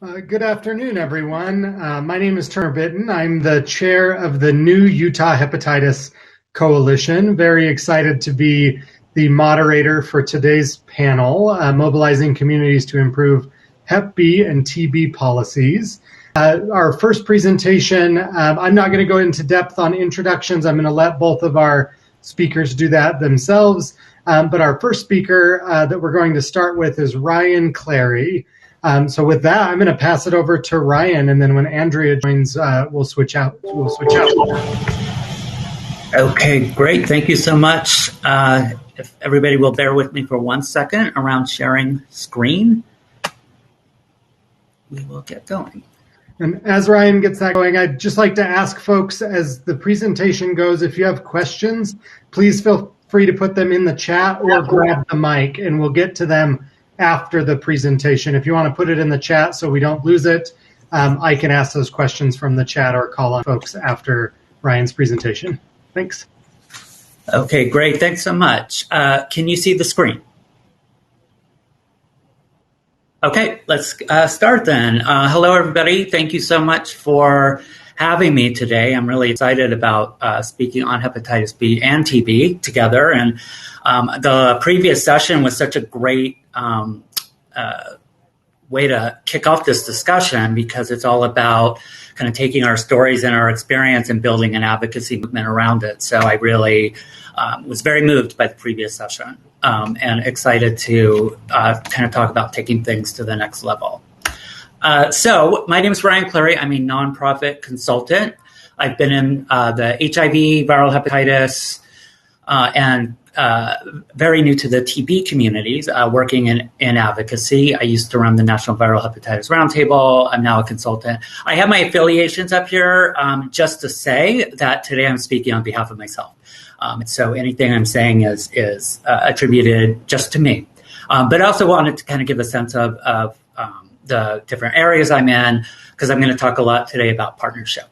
Good afternoon, everyone. My name is Turner Bitton. I'm the chair of the new Utah Hepatitis Coalition. Very excited to be the moderator for today's panel, Mobilizing Communities to Improve Hep B and TB Policies. Our first presentation, I'm not going to go into depth on introductions. I'm going to let both of our speakers do that themselves. But our first speaker that we're going to start with is Ryan Clary. So with that, I'm going to pass it over to Ryan, and then when Andrea joins, we'll switch out. Okay, great. Thank you so much. If everybody will bear with me for 1 second around sharing screen, we will get going. And as Ryan gets that going, I'd just like to ask folks, as the presentation goes, if you have questions, please feel free to put them in the chat or grab the mic, and we'll get to them after the presentation. If you want to put it in the chat so we don't lose it, I can ask those questions from the chat or call on folks after Ryan's presentation. Thanks. Okay, great. Thanks so much. Can you see the screen? Okay, let's start then. Hello, everybody. Thank you so much for having me today. I'm really excited about speaking on hepatitis B and TB together. And the previous session was such a great way to kick off this discussion, because it's all about kind of taking our stories and our experience and building an advocacy movement around it. So I really was very moved by the previous session and excited to kind of talk about taking things to the next level. So my name is Ryan Clary. I'm a nonprofit consultant. I've been in the HIV, viral hepatitis, and very new to the TB communities, working in advocacy. I used to run the National Viral Hepatitis Roundtable. I'm now a consultant. I have my affiliations up here just to say that today I'm speaking on behalf of myself. So anything I'm saying is attributed just to me. But I also wanted to kind of give a sense of the different areas I'm in, because I'm going to talk a lot today about partnership.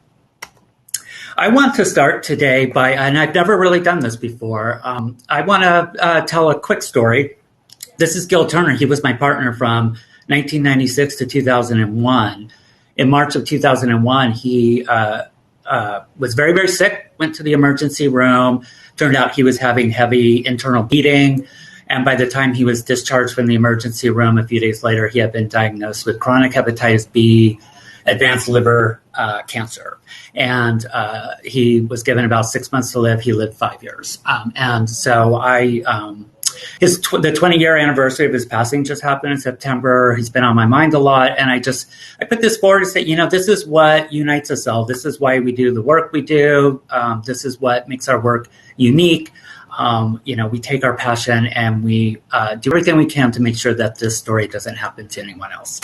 I want to start today by, and I've never really done this before, I want to tell a quick story. This is Gil Turner. He was my partner from 1996 to 2001. In March of 2001, he was very, very sick, went to the emergency room. Turned out he was having heavy internal bleeding. And by the time he was discharged from the emergency room, a few days later, he had been diagnosed with chronic hepatitis B, advanced liver cancer. And he was given about 6 months to live. He lived 5 years. And so the 20-year anniversary of his passing just happened in September. He's been on my mind a lot. And I put this forward to say, this is what unites us all. This is why we do the work we do. This is what makes our work unique. We take our passion and we do everything we can to make sure that this story doesn't happen to anyone else.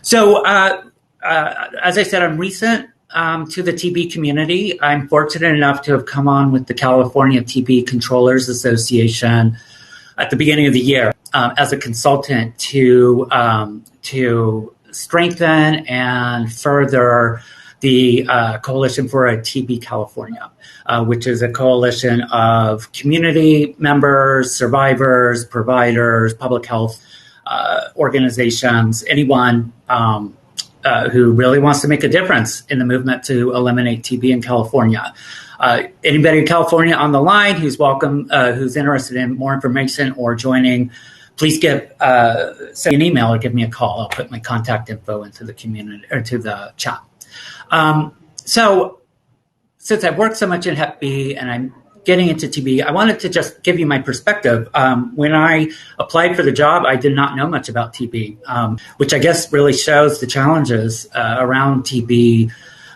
So, as I said, I'm recent to the TB community. I'm fortunate enough to have come on with the California TB Controllers Association at the beginning of the year as a consultant to strengthen and further the Coalition for a TB California, which is a coalition of community members, survivors, providers, public health organizations, anyone who really wants to make a difference in the movement to eliminate TB in California. Anybody in California on the line who's welcome, who's interested in more information or joining, please send me an email or give me a call. I'll put my contact info into the community or to the chat. So since I've worked so much in Hep B and I'm getting into TB, I wanted to just give you my perspective. When I applied for the job, I did not know much about TB, which I guess really shows the challenges around TB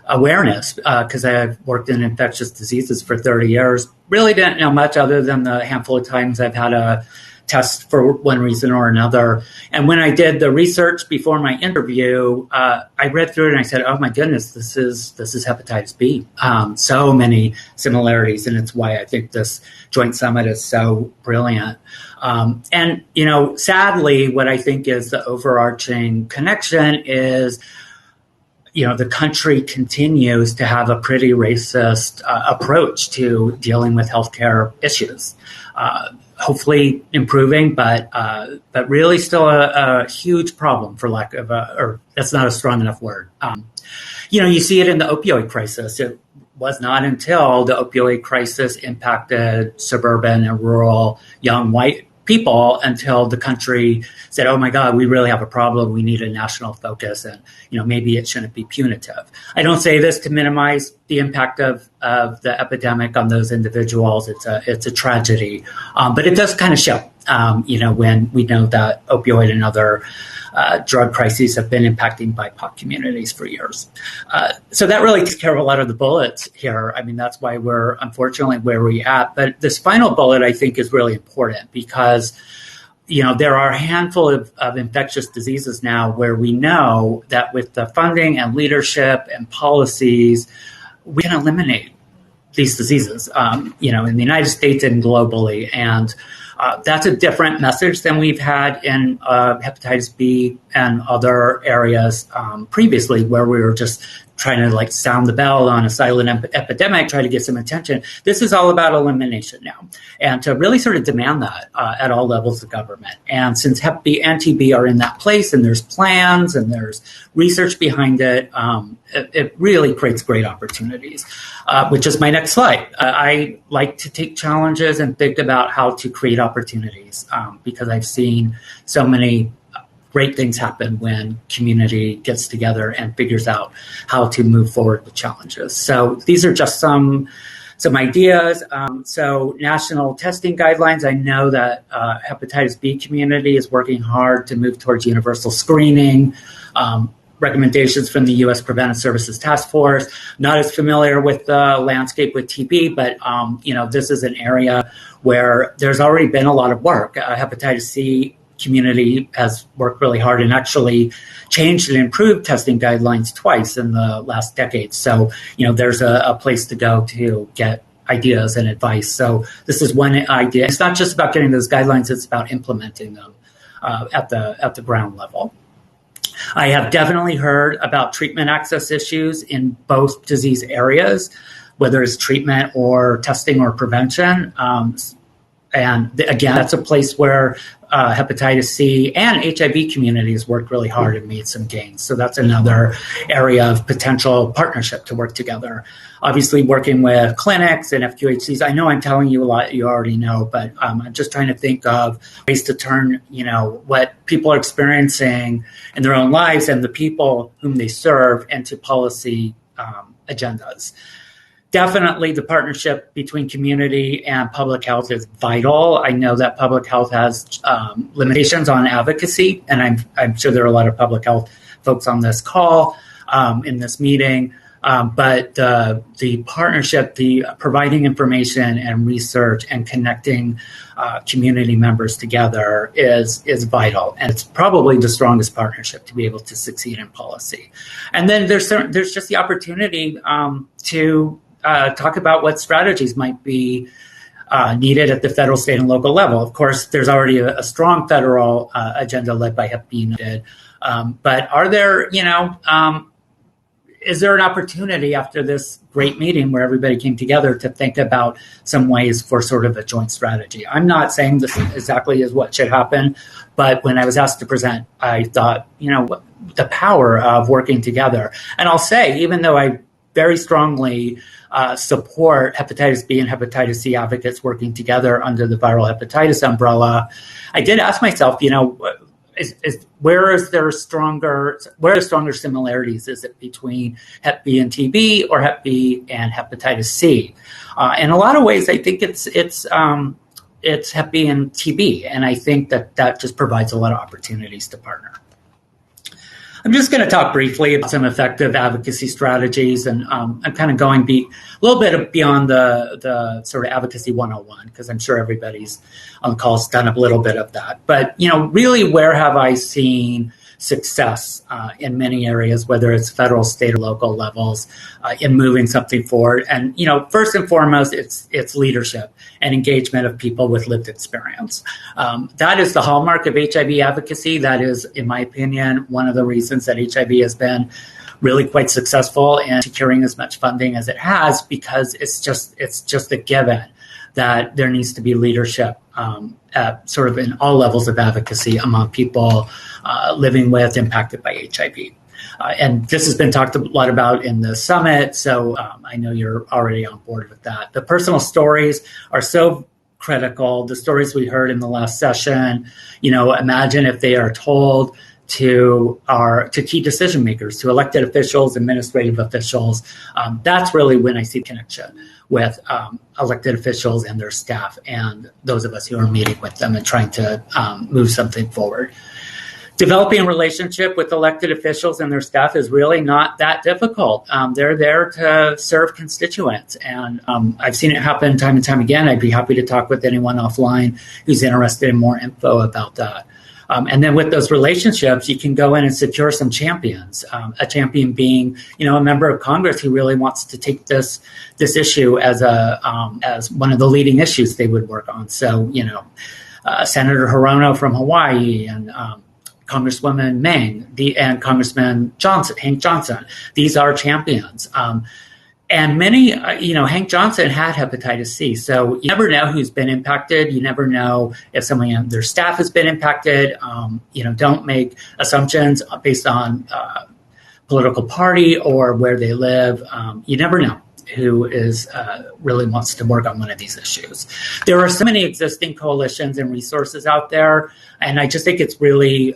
awareness, because I've worked in infectious diseases for 30 years. Really didn't know much other than the handful of times I've had a test for one reason or another. And when I did the research before my interview, I read through it and I said, oh my goodness, this is hepatitis B. So many similarities. And it's why I think this joint summit is so brilliant. And, sadly, what I think is the overarching connection is, the country continues to have a pretty racist approach to dealing with healthcare issues. hopefully improving, but really still a huge problem, for lack of or that's not a strong enough word. You see it in the opioid crisis. It was not until the opioid crisis impacted suburban and rural young white people until the country said, oh my God, we really have a problem. We need a national focus, and maybe it shouldn't be punitive. I don't say this to minimize the impact of the epidemic on those individuals. It's a tragedy, but it does kind of show, when we know that opioid and other drug crises have been impacting BIPOC communities for years. So that really takes care of a lot of the bullets here. I mean, that's why we're unfortunately where we're at. But this final bullet, I think, is really important because, there are a handful of infectious diseases now where we know that with the funding and leadership and policies, we can eliminate these diseases, in the United States and globally. And that's a different message than we've had in hepatitis B and other areas previously, where we were just trying to sound the bell on a silent epidemic, try to get some attention. This is all about elimination now, and to really sort of demand that at all levels of government. And since Hep B and TB are in that place, and there's plans and there's research behind it, it really creates great opportunities, which is my next slide. I like to take challenges and think about how to create opportunities because I've seen so many great things happen when community gets together and figures out how to move forward with challenges. So these are just some ideas. So national testing guidelines. I know that hepatitis B community is working hard to move towards universal screening. Recommendations from the U.S. Preventive Services Task Force. Not as familiar with the landscape with TB, but this is an area where there's already been a lot of work. Hepatitis C community has worked really hard and actually changed and improved testing guidelines twice in the last decade. So, there's a place to go to get ideas and advice. So this is one idea. It's not just about getting those guidelines, it's about implementing them at the ground level. I have definitely heard about treatment access issues in both disease areas, whether it's treatment or testing or prevention. And again, that's a place where hepatitis C and HIV communities worked really hard and made some gains. So that's another area of potential partnership to work together. Obviously, working with clinics and FQHCs. I know I'm telling you a lot you already know, but I'm just trying to think of ways to turn, what people are experiencing in their own lives and the people whom they serve into policy agendas. Definitely the partnership between community and public health is vital. I know that public health has limitations on advocacy, and I'm sure there are a lot of public health folks on this call, in this meeting. But the partnership, the providing information and research and connecting community members together is vital. And it's probably the strongest partnership to be able to succeed in policy. And then there's just the opportunity to talk about what strategies might be needed at the federal, state, and local level. Of course, there's already a strong federal agenda led by Hep B. But are there, is there an opportunity after this great meeting where everybody came together to think about some ways for sort of a joint strategy? I'm not saying this exactly is what should happen, but when I was asked to present, I thought, the power of working together. And I'll say, even though I very strongly support hepatitis B and hepatitis C advocates working together under the viral hepatitis umbrella, I did ask myself, where are stronger similarities? Is it between Hep B and TB or Hep B and hepatitis C? In a lot of ways, I think it's Hep B and TB, and I think that just provides a lot of opportunities to partner. I'm just going to talk briefly about some effective advocacy strategies, and I'm kind of going a little bit beyond the sort of advocacy 101, because I'm sure everybody's on the call has done a little bit of that. But, really, where have I seen success in many areas, whether it's federal, state, or local levels, in moving something forward? And, first and foremost, it's leadership and engagement of people with lived experience. That is the hallmark of HIV advocacy. That is, in my opinion, one of the reasons that HIV has been really quite successful in securing as much funding as it has, because it's just a given that there needs to be leadership at sort of in all levels of advocacy among people living with impacted by HIV. And this has been talked a lot about in the summit, so I know you're already on board with that. The personal stories are so critical. The stories we heard in the last session, imagine if they are told to key decision makers, to elected officials, administrative officials. That's really when I see connection with elected officials and their staff and those of us who are meeting with them and trying to move something forward. Developing a relationship with elected officials and their staff is really not that difficult. They're there to serve constituents, and I've seen it happen time and time again. I'd be happy to talk with anyone offline who's interested in more info about that. And then with those relationships, you can go in and secure some champions. A champion being, a member of Congress who really wants to take this issue as one of the leading issues they would work on. So, Senator Hirono from Hawaii and Congresswoman Meng and Congressman Hank Johnson. These are champions. And many, Hank Johnson had hepatitis C. So you never know who's been impacted. You never know if someone in their staff has been impacted. Don't make assumptions based on political party or where they live. You never know who really wants to work on one of these issues. There are so many existing coalitions and resources out there, and I just think it's really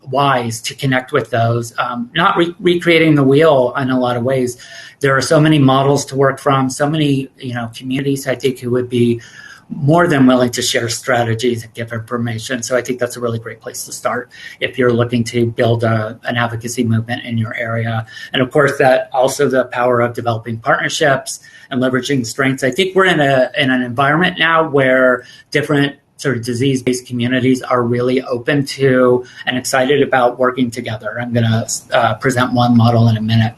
wise to connect with those, not recreating the wheel in a lot of ways. There are so many models to work from, so many communities I think who would be more than willing to share strategies and give information. So I think that's a really great place to start if you're looking to build an advocacy movement in your area. And of course, that also the power of developing partnerships and leveraging strengths. I think we're in an environment now where different sort of disease-based communities are really open to and excited about working together. I'm going to present one model in a minute.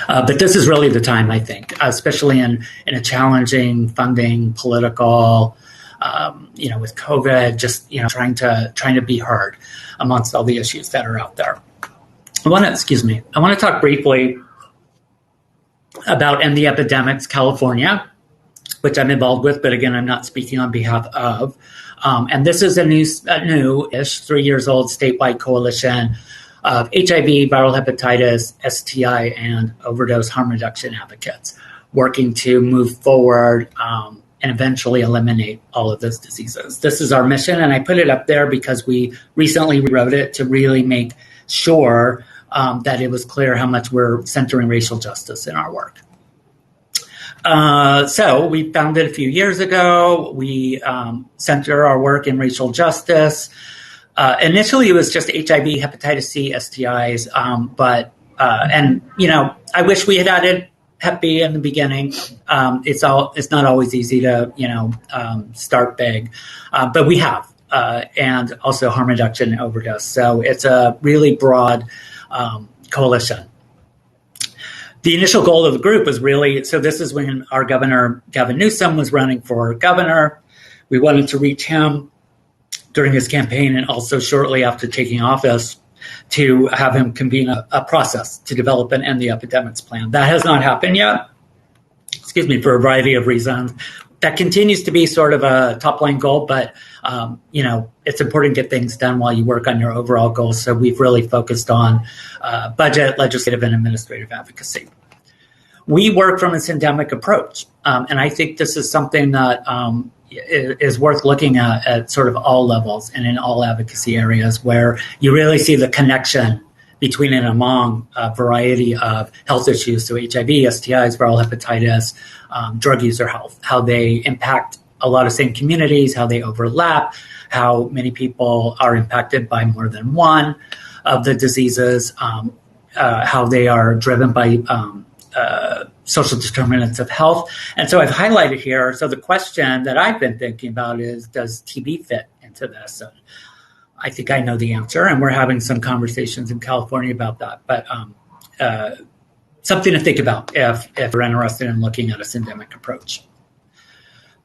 But this is really the time, I think, especially in a challenging funding, political, with COVID, just trying to be heard amongst all the issues that are out there. I want to talk briefly about End the Epidemics California, which I'm involved with, but again, I'm not speaking on behalf of. And this is a new-ish, 3 years old statewide coalition of HIV, viral hepatitis, STI, and overdose harm reduction advocates working to move forward and eventually eliminate all of those diseases. This is our mission, and I put it up there because we recently rewrote it to really make sure that it was clear how much we're centering racial justice in our work. So we founded a few years ago. We center our work in racial justice. Initially, it was just HIV, hepatitis C, STIs, but I wish we had added Hep B in the beginning. It's not always easy to start big, but we have, and also harm reduction and overdose. So it's a really broad coalition. The initial goal of the group was this is when our governor, Gavin Newsom, was running for governor. We wanted to reach him during his campaign and also shortly after taking office to have him convene a process to develop an End the Epidemics plan. That has not happened yet, for a variety of reasons. That continues to be sort of a top-line goal, but, it's important to get things done while you work on your overall goals. So we've really focused on budget, legislative, and administrative advocacy. We work from a syndemic approach, and I think this is something that is worth looking at sort of all levels and in all advocacy areas where you really see the connection between and among a variety of health issues, so HIV, STIs, viral hepatitis, drug user health, how they impact a lot of same communities, how they overlap, how many people are impacted by more than one of the diseases, how they are driven by social determinants of health. And so I've highlighted here. So the question that I've been thinking about is, does TB fit into this? And I think I know the answer, and we're having some conversations in California about that. But something to think about if we're interested in looking at a syndemic approach.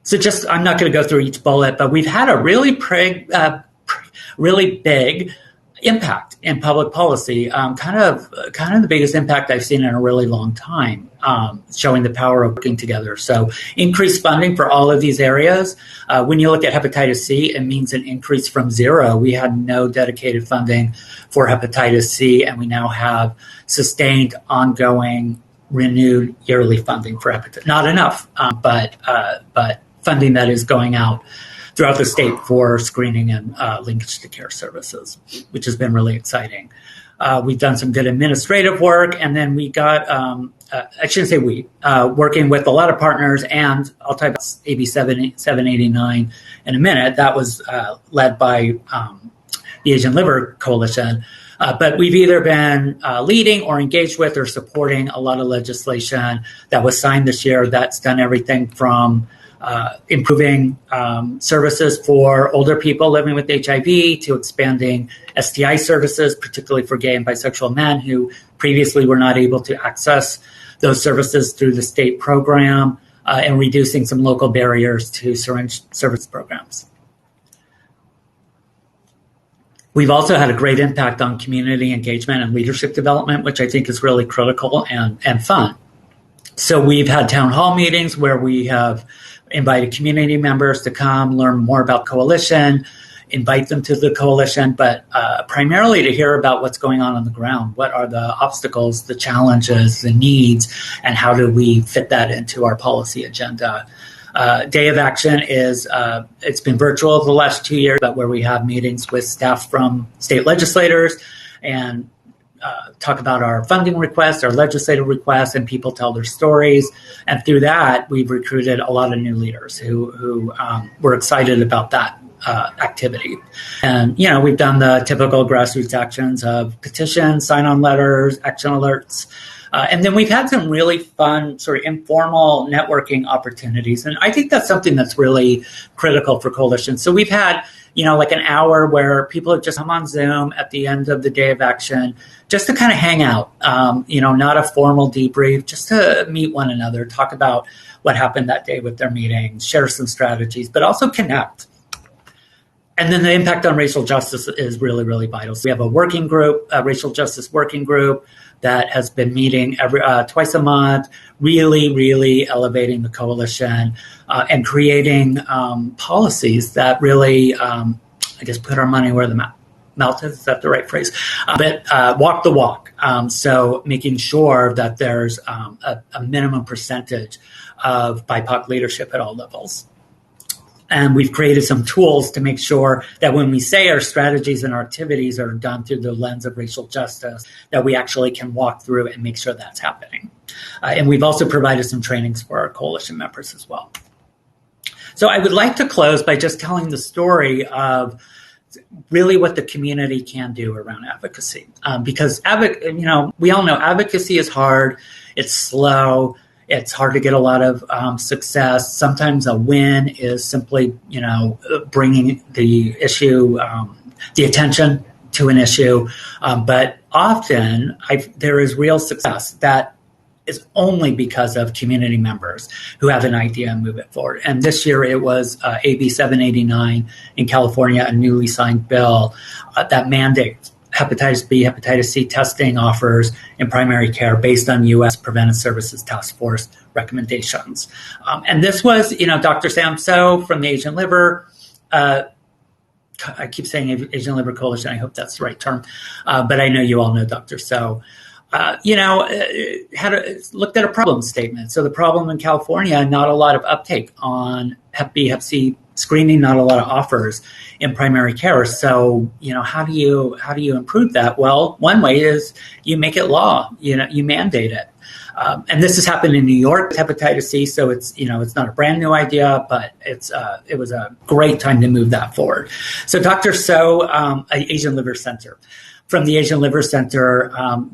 So I'm not going to go through each bullet, but we've had a really big impact in public policy, kind of the biggest impact I've seen in a really long time, showing the power of working together. So increased funding for all of these areas. When you look at hepatitis C, it means an increase from zero. We had no dedicated funding for hepatitis C, and we now have sustained, ongoing, renewed yearly funding for hepatitis. Not enough, but funding that is going out throughout the state for screening and linkage to care services, which has been really exciting. We've done some good administrative work, and then we got, I shouldn't say we, working with a lot of partners, and I'll talk about AB 789 in a minute. That was led by the Asian Liver Coalition. But we've either been leading or engaged with or supporting a lot of legislation that was signed this year that's done everything from improving services for older people living with HIV to expanding STI services, particularly for gay and bisexual men who previously were not able to access those services through the state program, and reducing some local barriers to syringe service programs. We've also had a great impact on community engagement and leadership development, which I think is really critical and fun. So we've had town hall meetings where we have invited community members to come learn more about Coalition, invite them to the Coalition, but primarily to hear about what's going on the ground. What are the obstacles, the challenges, the needs, and how do we fit that into our policy agenda? Day of Action is, it's been virtual the last 2 years, but where we have meetings with staff from state legislators and talk about our funding requests, our legislative requests, and people tell their stories. And through that, we've recruited a lot of new leaders who were excited about that activity. And, you know, we've done the typical grassroots actions of petitions, sign-on letters, action alerts. And then we've had some really fun sort of informal networking opportunities. And I think that's something that's really critical for Coalition. So we've had, you know, like an hour where people have just come on Zoom at the end of the Day of Action just to kind of hang out, you know, not a formal debrief, just to meet one another, talk about what happened that day with their meetings, share some strategies, but also connect. And then the impact on racial justice is really, really vital. So we have a working group, a racial justice working group that has been meeting twice a month, really elevating the Coalition and creating policies that really, I guess, put our money where the mouth is. Is that the right phrase? But walk the walk. So making sure that there's a minimum percentage of BIPOC leadership at all levels. And we've created some tools to make sure that when we say our strategies and our activities are done through the lens of racial justice, that we actually can walk through and make sure that's happening. And we've also provided some trainings for our Coalition members as well. So I would like to close by just telling the story of really what the community can do around advocacy. Because, you know, we all know advocacy is hard, it's slow, it's hard to get a lot of success. Sometimes a win is simply, you know, bringing the issue, the attention to an issue. But often there is real success that is only because of community members who have an idea and move it forward. And this year it was AB 789 in California, a newly signed bill that mandates hepatitis B, hepatitis C testing offers in primary care based on U.S. Preventive Services Task Force recommendations. And this was, you know, Dr. Sam So from the Asian Liver, I keep saying Asian Liver Coalition, I hope that's the right term, but I know you all know Dr. So. You know, looked at a problem statement. So the problem in California, not a lot of uptake on Hep B, Hep C screening, not a lot of offers in primary care. So, you know, how do you improve that? Well, one way is you make it law. You know, you mandate it. And this has happened in New York with hepatitis C. So it's, you know, it's not a brand new idea, but it was a great time to move that forward. So Dr. So, Asian Liver Center. From the Asian Liver Center,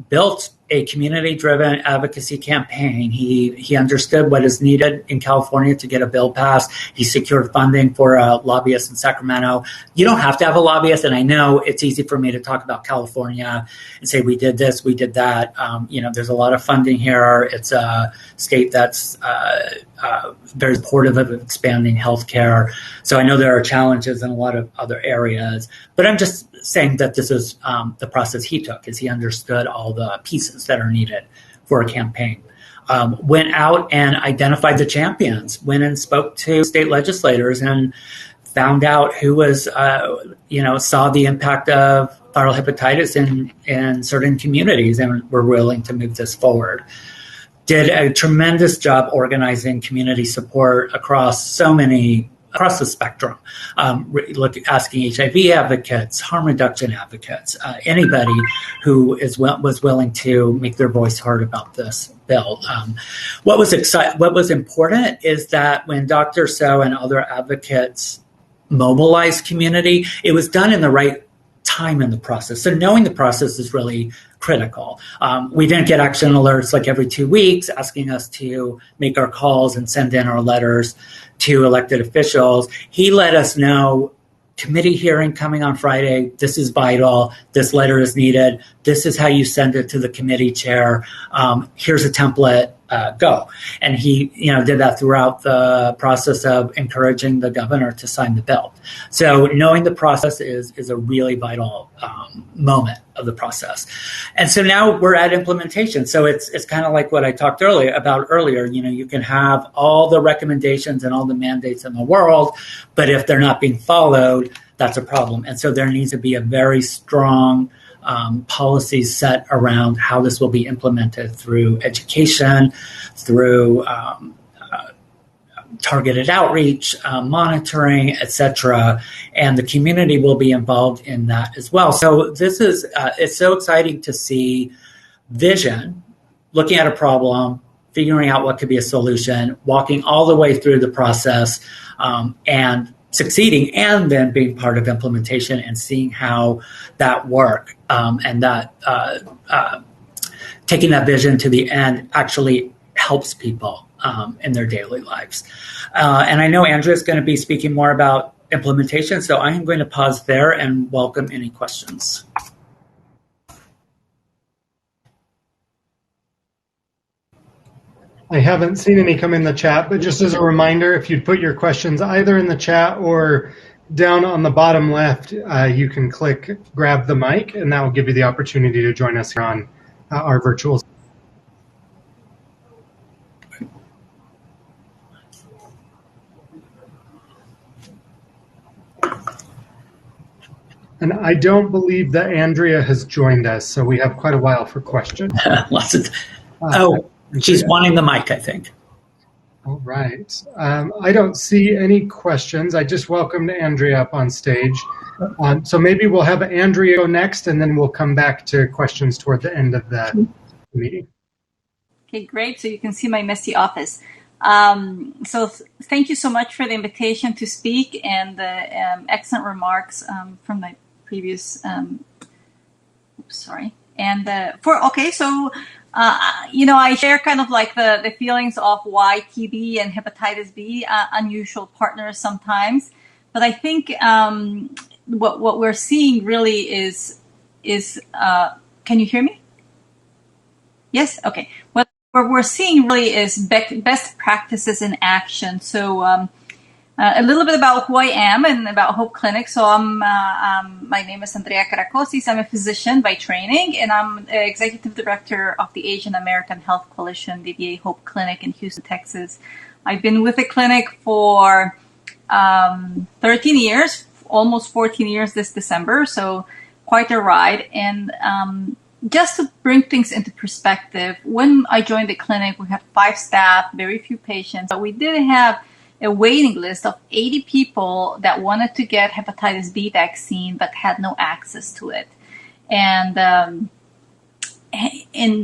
built a community-driven advocacy campaign. He understood what is needed in California to get a bill passed. He secured funding for a lobbyist in Sacramento. You don't have to have a lobbyist, and I know it's easy for me to talk about California and say we did this, we did that. You know, there's a lot of funding here. It's a state that's very supportive of expanding healthcare. So I know there are challenges in a lot of other areas, but I'm just saying that this is the process he took, is he understood all the pieces that are needed for a campaign. Went out and identified the champions, went and spoke to state legislators and found out who was, saw the impact of viral hepatitis in certain communities and were willing to move this forward. Did a tremendous job organizing community support across the spectrum, asking HIV advocates, harm reduction advocates, anybody who was willing to make their voice heard about this bill. What was important is that when Dr. So and other advocates mobilized community, it was done in the right time in the process. So knowing the process is really critical. We didn't get action alerts like every 2 weeks asking us to make our calls and send in our letters to elected officials. He let us know, committee hearing coming on Friday, this is vital, this letter is needed, this is how you send it to the committee chair, here's a template, go. And he did that throughout the process of encouraging the governor to sign the bill. So knowing the process is a really vital moment of the process. And so now we're at implementation. So it's kind of like what I talked about earlier. You can have all the recommendations and all the mandates in the world, but if they're not being followed, that's a problem. And so there needs to be a very strong policies set around how this will be implemented through education, through targeted outreach, monitoring, etc. And the community will be involved in that as well. So this is, it's so exciting to see vision, looking at a problem, figuring out what could be a solution, walking all the way through the process, and succeeding, and then being part of implementation and seeing how that work, and that taking that vision to the end actually helps people in their daily lives. And I know Andrea is going to be speaking more about implementation, so I am going to pause there and welcome any questions. I haven't seen any come in the chat, but just as a reminder, if you'd put your questions either in the chat or down on the bottom left, you can click grab the mic, and that will give you the opportunity to join us here on our virtual. And I don't believe that Andrea has joined us, so we have quite a while for questions. She's wanting the mic, I think. All right. I don't see any questions. I just welcomed Andrea up on stage. So maybe we'll have Andrea go next, and then we'll come back to questions toward the end of the meeting. Okay, great. So you can see my messy office. So thank you so much for the invitation to speak and the excellent remarks from my previous. I share kind of like the feelings of why TB and hepatitis B unusual partners sometimes, but I think what we're seeing really is can you hear me? Yes. Okay. What we're seeing really is best practices in action. So a little bit about who I am and about Hope Clinic. So my name is Andrea Karakosis. I'm a physician by training, and I'm executive director of the Asian American Health Coalition, DBA Hope Clinic in Houston, Texas. I've been with the clinic for 13 years, almost 14 years this December. So quite a ride. And just to bring things into perspective, when I joined the clinic, we had 5 staff, very few patients, but we did have a waiting list of 80 people that wanted to get hepatitis B vaccine but had no access to it. And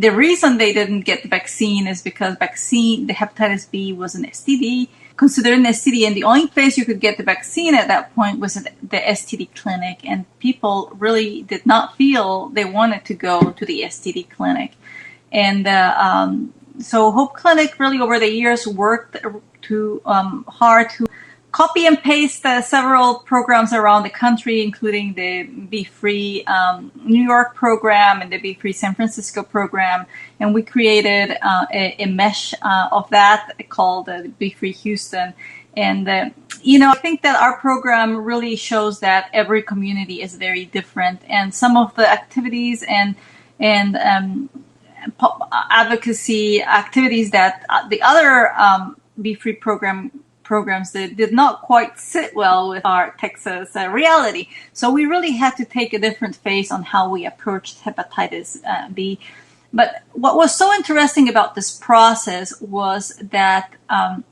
the reason they didn't get the vaccine is because the hepatitis B was an STD, considered an STD, and the only place you could get the vaccine at that point was at the STD clinic, and people really did not feel they wanted to go to the STD clinic. And so Hope Clinic really over the years worked hard to copy and paste several programs around the country, including the Be Free New York program and the Be Free San Francisco program. And we created a mesh of that called Be Free Houston. And, I think that our program really shows that every community is very different. And some of the activities and advocacy activities that the other Be Free programs that did not quite sit well with our Texas reality. So we really had to take a different face on how we approached hepatitis B. But what was so interesting about this process was that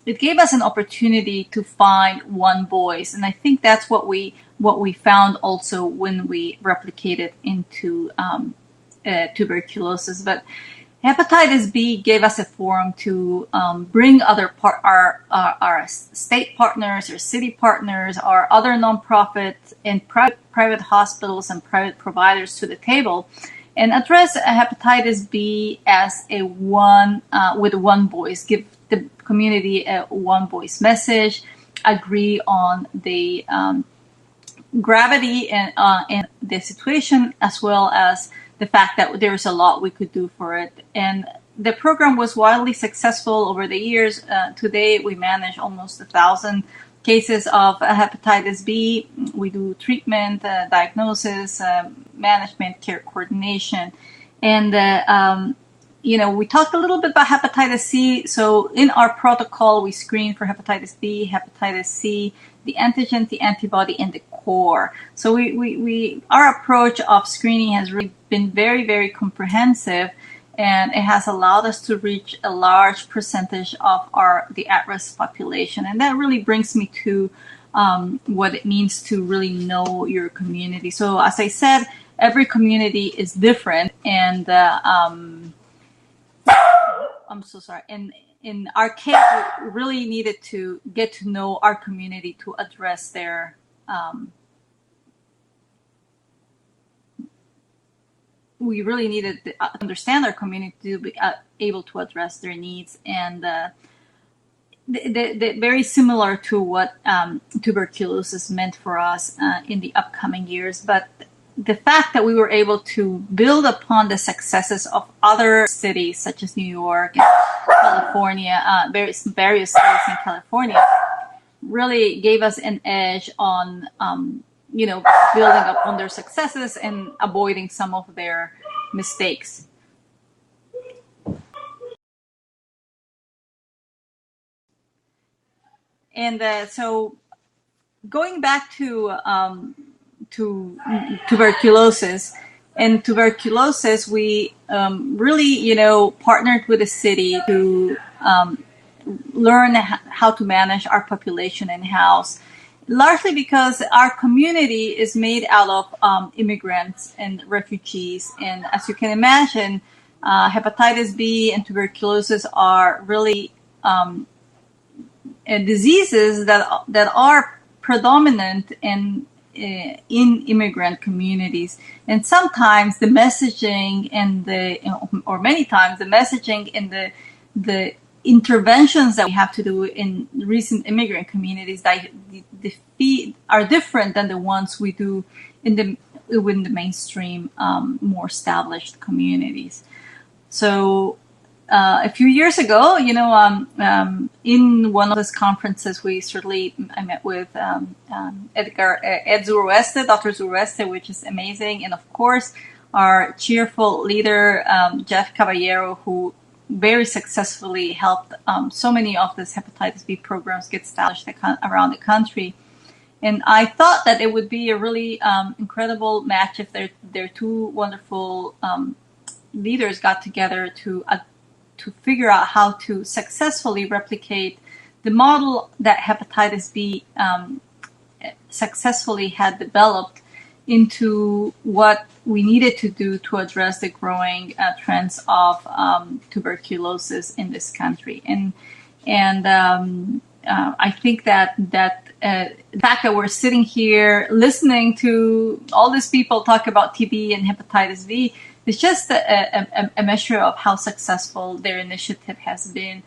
it gave us an opportunity to find one voice. And I think that's what we found also when we replicated into tuberculosis. But hepatitis B gave us a forum to bring other our state partners, or city partners, or other nonprofits and private hospitals and private providers to the table, and address hepatitis B as with one voice, give the community a one voice message, agree on the gravity and the situation, as well as the fact that there's a lot we could do for it. And the program was wildly successful over the years. Today, we manage almost 1,000 cases of hepatitis B. We do treatment, diagnosis, management, care coordination. And, we talked a little bit about hepatitis C. So in our protocol, we screen for hepatitis B, hepatitis C, the antigen, the antibody, and the core. So our approach of screening has really been very, very comprehensive, and it has allowed us to reach a large percentage of the at-risk population. And that really brings me to what it means to really know your community. So as I said, every community is different, and I'm so sorry. And in our case, we really needed to get to know our community to address their we really needed to understand our community to be able to address their needs, and very similar to what tuberculosis meant for us in the upcoming years. But the fact that we were able to build upon the successes of other cities such as New York and California, various cities in California, really gave us an edge on building upon their successes and avoiding some of their mistakes. And so going back to tuberculosis, we really, partnered with the city to learn how to manage our population in-house, largely because our community is made out of immigrants and refugees. And as you can imagine, hepatitis B and tuberculosis are really diseases that are predominant in immigrant communities. And sometimes the messaging or many times the messaging and the interventions that we have to do in recent immigrant communities that are different than the ones we do within the mainstream, more established communities. So a few years ago, in one of those conferences, I met with Ed Zurueste, Dr. Zurueste, which is amazing. And of course, our cheerful leader, Jeff Caballero, who very successfully helped so many of these hepatitis B programs get established around the country. And I thought that it would be a really incredible match if their two wonderful leaders got together to figure out how to successfully replicate the model that hepatitis B successfully had developed into what we needed to do to address the growing trends of tuberculosis in this country. And I think that the fact that we're sitting here listening to all these people talk about TB and hepatitis B is just a measure of how successful their initiative has been.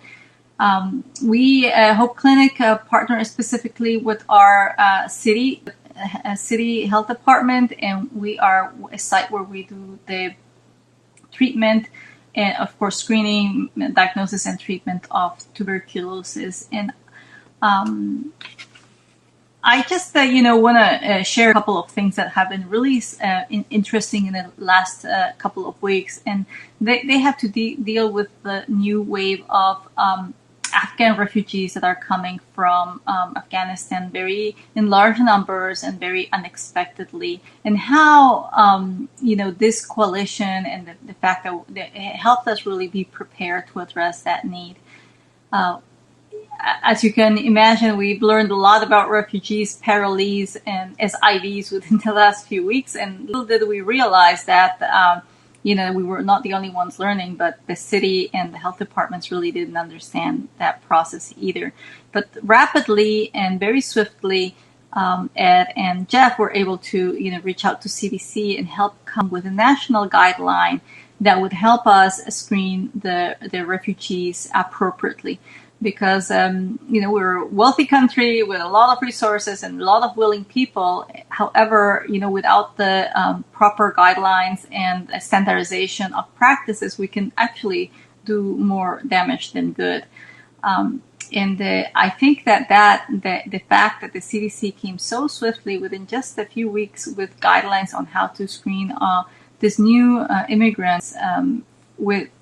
We Hope Clinic partner specifically with our city health department, and we are a site where we do the treatment and, of course, screening, diagnosis, and treatment of tuberculosis. And I just, want to share a couple of things that have been really interesting in the last couple of weeks. And they have to deal with the new wave of Afghan refugees that are coming from Afghanistan, very in large numbers and very unexpectedly, and how this coalition and the fact that it helped us really be prepared to address that need. As you can imagine, we've learned a lot about refugees, parolees, and SIVs within the last few weeks, and little did we realize that we were not the only ones learning, but the city and the health departments really didn't understand that process either. But rapidly and very swiftly, Ed and Jeff were able to, reach out to CDC and help come with a national guideline that would help us screen the refugees appropriately. Because, we're a wealthy country with a lot of resources and a lot of willing people. However, without the proper guidelines and standardization of practices, we can actually do more damage than good. I think that the fact that the CDC came so swiftly within just a few weeks with guidelines on how to screen this new immigrants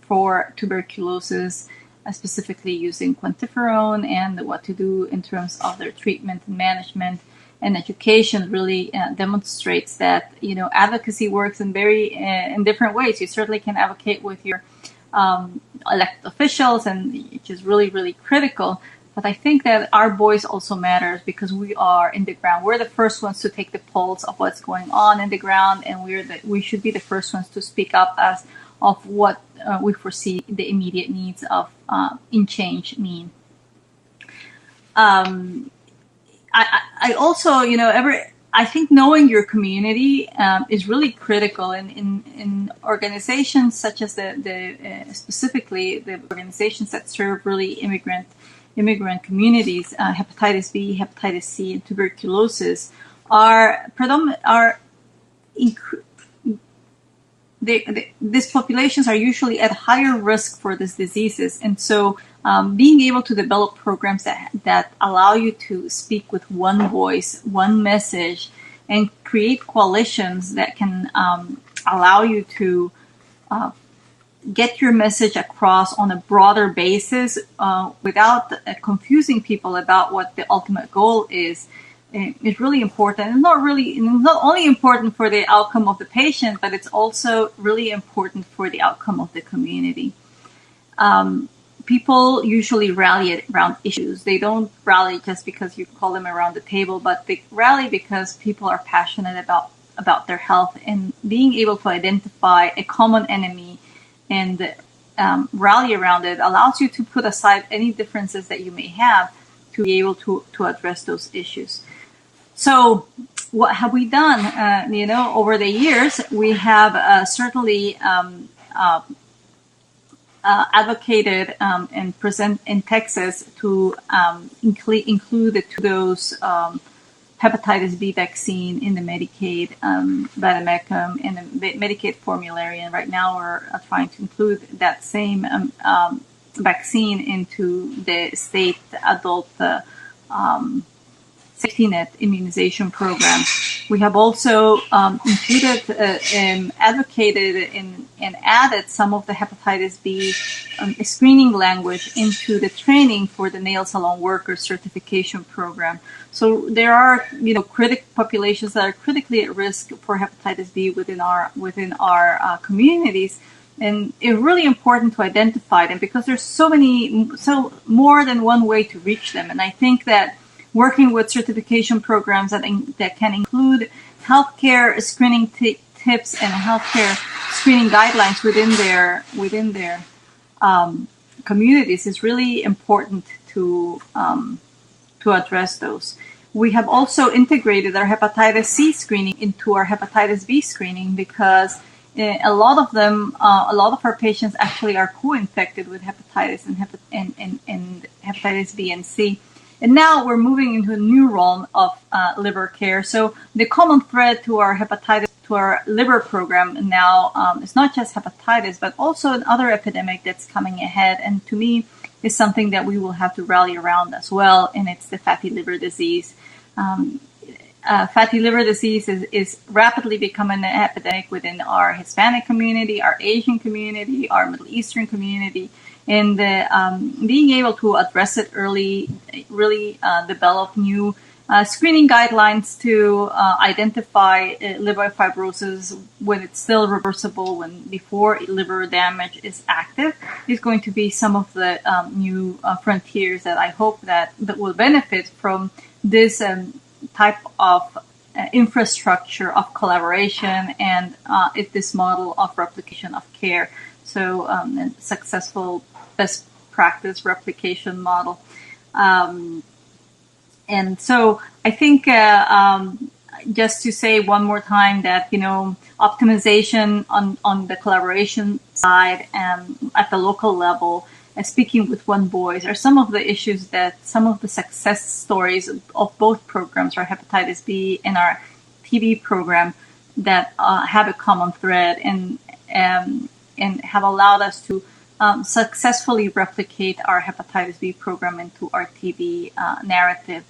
for tuberculosis, specifically using quantiferone, and what to do in terms of their treatment and management and education really demonstrates that advocacy works in different ways. You certainly can advocate with your elected officials, and which is really, really critical. But I think that our voice also matters because we are in the ground. We're the first ones to take the pulse of what's going on in the ground, and we should be the first ones to speak up of what we foresee the immediate needs of in change mean. I also, I think knowing your community is really critical in organizations such as specifically the organizations that serve really immigrant communities. Hepatitis B, hepatitis C, and tuberculosis these populations are usually at higher risk for these diseases, and so being able to develop programs that allow you to speak with one voice, one message, and create coalitions that can allow you to get your message across on a broader basis without confusing people about what the ultimate goal is really important. It's not only important for the outcome of the patient, but it's also really important for the outcome of the community. People usually rally around issues. They don't rally just because you call them around the table, but they rally because people are passionate about their health, and being able to identify a common enemy and rally around it allows you to put aside any differences that you may have to be able to address those issues. So what have we done? Over the years, we have certainly advocated and present in Texas to include the two-dose hepatitis B vaccine in the Medicaid vademecum and the Medicaid formulary. And right now we're trying to include that same vaccine into the state adult safety net immunization program. We have also included and advocated and added some of the hepatitis B screening language into the training for the nail salon worker certification program. So there are, populations that are critically at risk for hepatitis B within our communities. And it's really important to identify them because there's so more than one way to reach them. And I think that working with certification programs that can include healthcare screening tips and healthcare screening guidelines within their communities is really important to address those. We have also integrated our hepatitis C screening into our hepatitis B screening because a lot of them, a lot of our patients actually are co-infected with hepatitis and hepatitis B and C. And now we're moving into a new realm of liver care. So the common thread to our hepatitis, to our liver program now is not just hepatitis, but also another epidemic that's coming ahead. And to me, is something that we will have to rally around as well, and it's the fatty liver disease. Fatty liver disease is rapidly becoming an epidemic within our Hispanic community, our Asian community, our Middle Eastern community, and being able to address it early, really develop new screening guidelines to identify liver fibrosis when it's still reversible, when before liver damage is active, is going to be some of the new frontiers that I hope that will benefit from this type of infrastructure of collaboration and this model of replication of care. So a successful best practice replication model. And so I think just to say one more time that, optimization on the collaboration side and at the local level, speaking with one voice, are some of the issues that some of the success stories of both programs, our hepatitis B and our TB program, that have a common thread and have allowed us to successfully replicate our hepatitis B program into our TB narrative.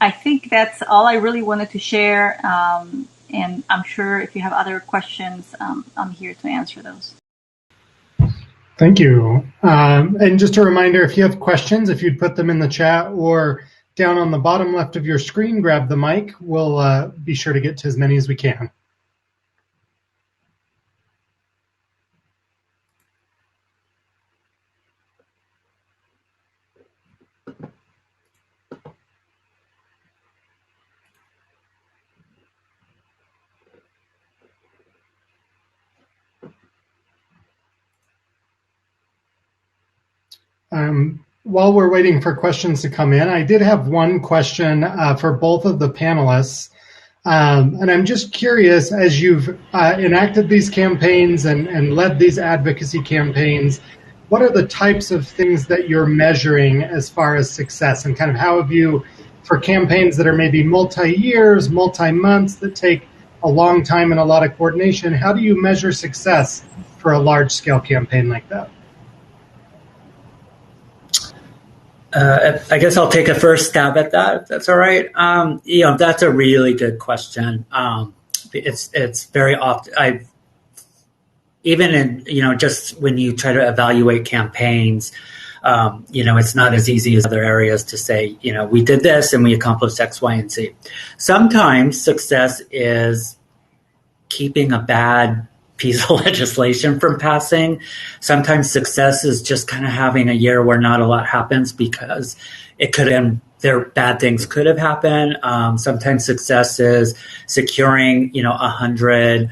I think that's all I really wanted to share, and I'm sure if you have other questions, I'm here to answer those. Thank you. And just a reminder, if you have questions, if you'd put them in the chat or down on the bottom left of your screen, grab the mic. We'll be sure to get to as many as we can. While we're waiting for questions to come in, I did have one question for both of the panelists. And I'm just curious, as you've enacted these campaigns and led these advocacy campaigns, what are the types of things that you're measuring as far as success? And kind of how have you, for campaigns that are maybe multi-years, multi-months, that take a long time and a lot of coordination, how do you measure success for a large-scale campaign like that? I guess I'll take a first stab at that, if that's all right. That's a really good question. It's very often, even in, just when you try to evaluate campaigns, it's not as easy as other areas to say, we did this and we accomplished X, Y, and Z. Sometimes success is keeping a bad piece of legislation from passing. Sometimes success is just kind of having a year where not a lot happens because it could have been, bad things could have happened. Sometimes success is securing, 100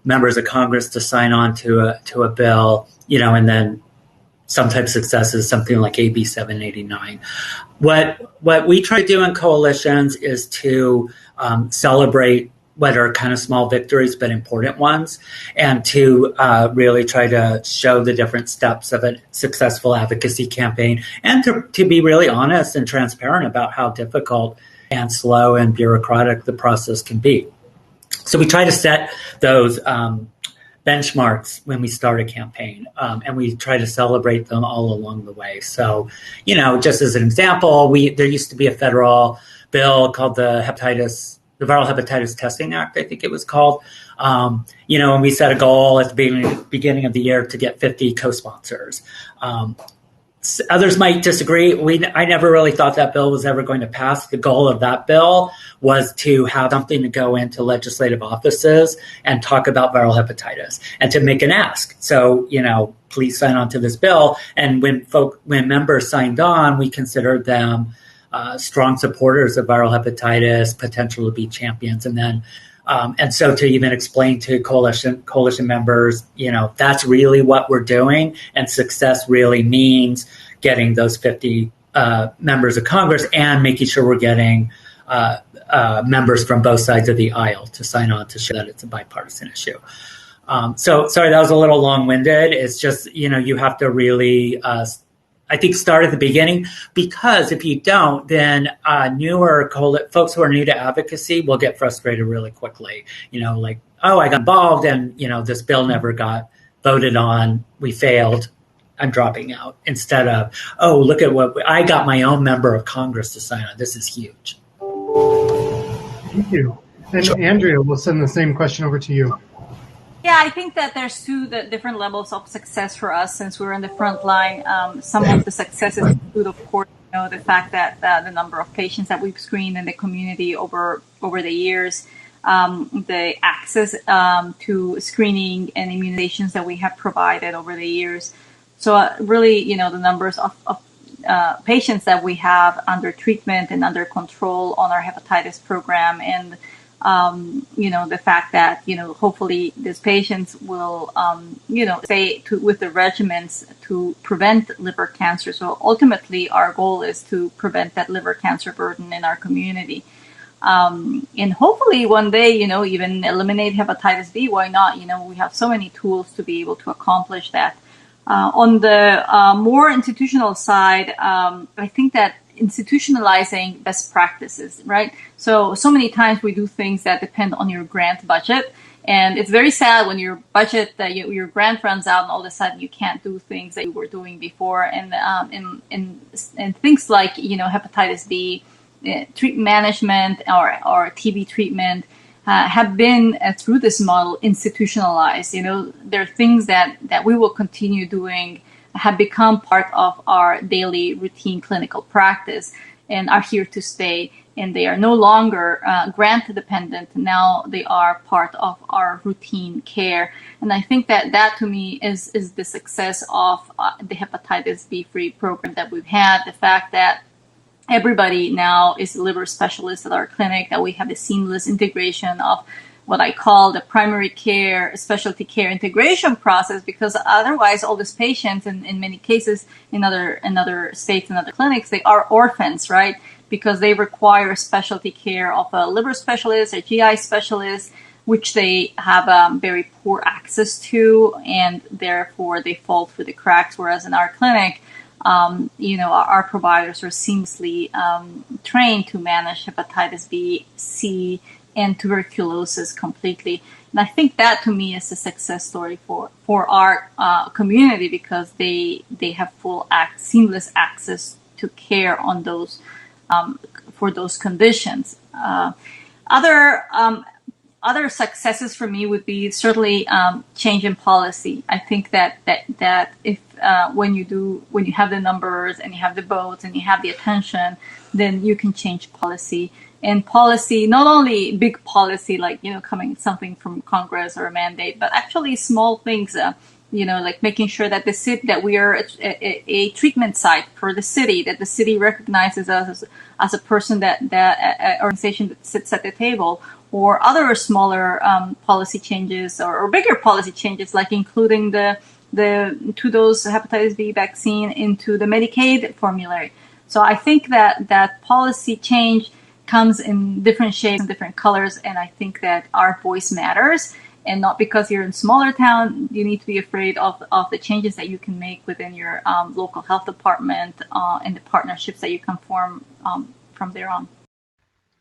members of Congress to sign on to a bill, and then sometimes success is something like AB 789. What we try to do in coalitions is to celebrate what are kind of small victories but important ones, and to really try to show the different steps of a successful advocacy campaign, and to be really honest and transparent about how difficult and slow and bureaucratic the process can be. So we try to set those benchmarks when we start a campaign, and we try to celebrate them all along the way. So, just as an example, there used to be a federal bill called the Viral Hepatitis Testing Act, I think it was called. And we set a goal at the beginning of the year to get 50 co-sponsors. Others might disagree. I never really thought that bill was ever going to pass. The goal of that bill was to have something to go into legislative offices and talk about viral hepatitis and to make an ask. So, please sign on to this bill. And when members signed on, we considered them strong supporters of viral hepatitis, potential to be champions. And then, and so to even explain to coalition members, that's really what we're doing. And success really means getting those 50 members of Congress and making sure we're getting members from both sides of the aisle to sign on to show that it's a bipartisan issue. So sorry, that was a little long-winded. It's just, you have to really, I think, start at the beginning, because if you don't, then folks who are new to advocacy will get frustrated really quickly. Like, oh, I got involved and, this bill never got voted on. We failed. I'm dropping out. Instead of, oh, look at what I got my own member of Congress to sign on. This is huge. Thank you. And sure. Andrea, we'll send the same question over to you. Yeah, I think that there's two different levels of success for us since we're in the front line. Some of the successes include, of course, the fact that the number of patients that we've screened in the community over the years, the access to screening and immunizations that we have provided over the years. So really, the numbers of patients that we have under treatment and under control on our hepatitis program, and the fact that, hopefully these patients will, stay with the regimens to prevent liver cancer. So ultimately, our goal is to prevent that liver cancer burden in our community. And hopefully one day, even eliminate hepatitis B. Why not? We have so many tools to be able to accomplish that. On the more institutional side, I think that institutionalizing best practices, right? So many times we do things that depend on your grant budget, and it's very sad when your budget, your grant runs out, and all of a sudden you can't do things that you were doing before. And things like hepatitis B treatment management or TB treatment have been through this model institutionalized. There are things that we will continue doing, have become part of our daily routine clinical practice and are here to stay. And they are no longer grant dependent. Now they are part of our routine care. And I think that to me is the success of the hepatitis B free program that we've had. The fact that everybody now is a liver specialist at our clinic, that we have the seamless integration of what I call the primary care, specialty care integration process, because otherwise all these patients, in many cases in other states and other clinics, they are orphans, right? Because they require specialty care of a liver specialist, a GI specialist, which they have very poor access to, and therefore they fall through the cracks. Whereas in our clinic, our providers are seamlessly trained to manage hepatitis B, C, and tuberculosis completely. And I think that to me is a success story for our community, because they have seamless access to care on those for those conditions. Other successes for me would be certainly change in policy. I think that if when you have the numbers and you have the votes and you have the attention, then you can change policy. And policy, not only big policy like coming something from Congress or a mandate, but actually small things. Like making sure that that we are a treatment site for the city, that the city recognizes us as a person that organization that sits at the table, or other smaller policy changes or bigger policy changes, like including the 2-dose hepatitis B vaccine into the Medicaid formulary. So I think that policy change comes in different shapes and different colors, and I think that our voice matters. And not because you're in a smaller town, you need to be afraid of the changes that you can make within your local health department and the partnerships that you can form from there on.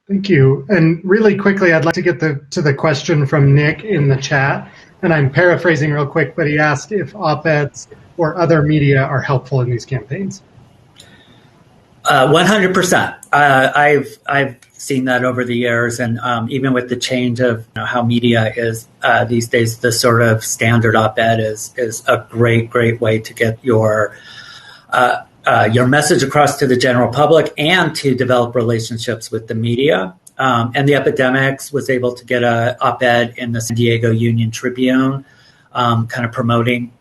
Thank you. And really quickly, I'd like to get to the question from Nick in the chat. And I'm paraphrasing real quick, but he asked if op-eds or other media are helpful in these campaigns. 100%. I've seen that over the years, and even with the change of how media is these days, the sort of standard op-ed is a great way to get your message across to the general public and to develop relationships with the media. And the Epidemics was able to get an op-ed in the San Diego Union Tribune, kind of promoting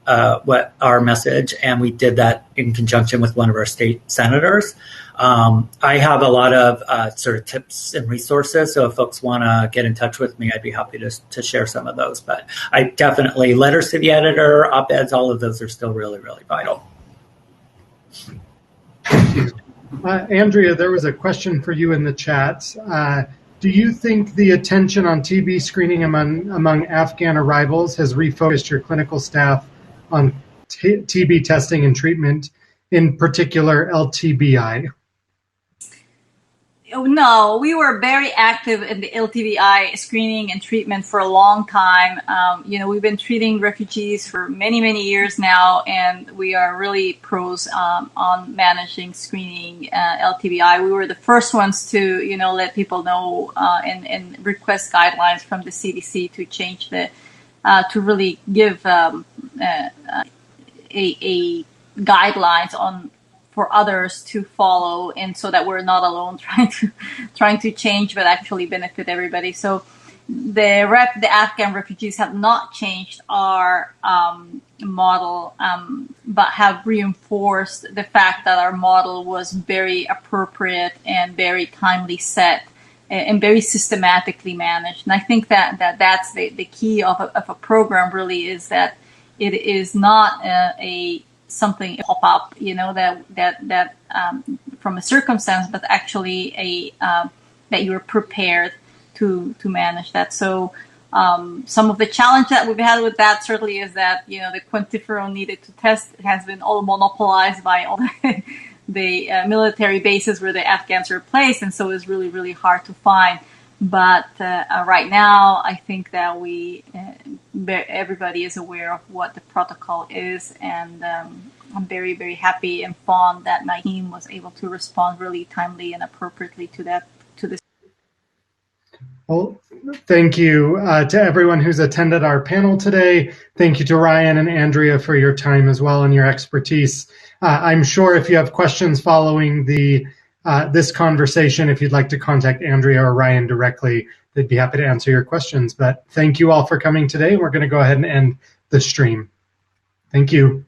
what our message, and we did that in conjunction with one of our state senators. I have a lot of sort of tips and resources, so if folks want to get in touch with me, I'd be happy to share some of those. But I definitely, letters to the editor, op-eds, all of those are still really, really vital. Thank you. Andrea, there was a question for you in the chat. Do you think the attention on TB screening among Afghan arrivals has refocused your clinical staff on TB testing and treatment, in particular LTBI? No, we were very active in the LTBI screening and treatment for a long time. We've been treating refugees for many, many years now, and we are really pros on managing screening LTBI. We were the first ones to, let people know and request guidelines from the CDC to change to really give a guidelines on for others to follow, and so that we're not alone trying to change, but actually benefit everybody. So the Afghan refugees have not changed our model, but have reinforced the fact that our model was very appropriate and very timely set and very systematically managed. And I think that's the key of a program really, is that it is not something pop up, that from a circumstance, but actually that you're prepared to manage that. So some of the challenge that we've had with that certainly is that the quantiferon needed to test has been all monopolized by all the military bases where the Afghans are placed, and so it's really, really hard to find. But right now, I think that everybody is aware of what the protocol is, and I'm very, very happy and fond that my team was able to respond really timely and appropriately to this. Well, thank you to everyone who's attended our panel today. Thank you to Ryan and Andrea for your time as well and your expertise. I'm sure if you have questions following this conversation, if you'd like to contact Andrea or Ryan directly, they'd be happy to answer your questions. But thank you all for coming today. We're going to go ahead and end the stream. Thank you.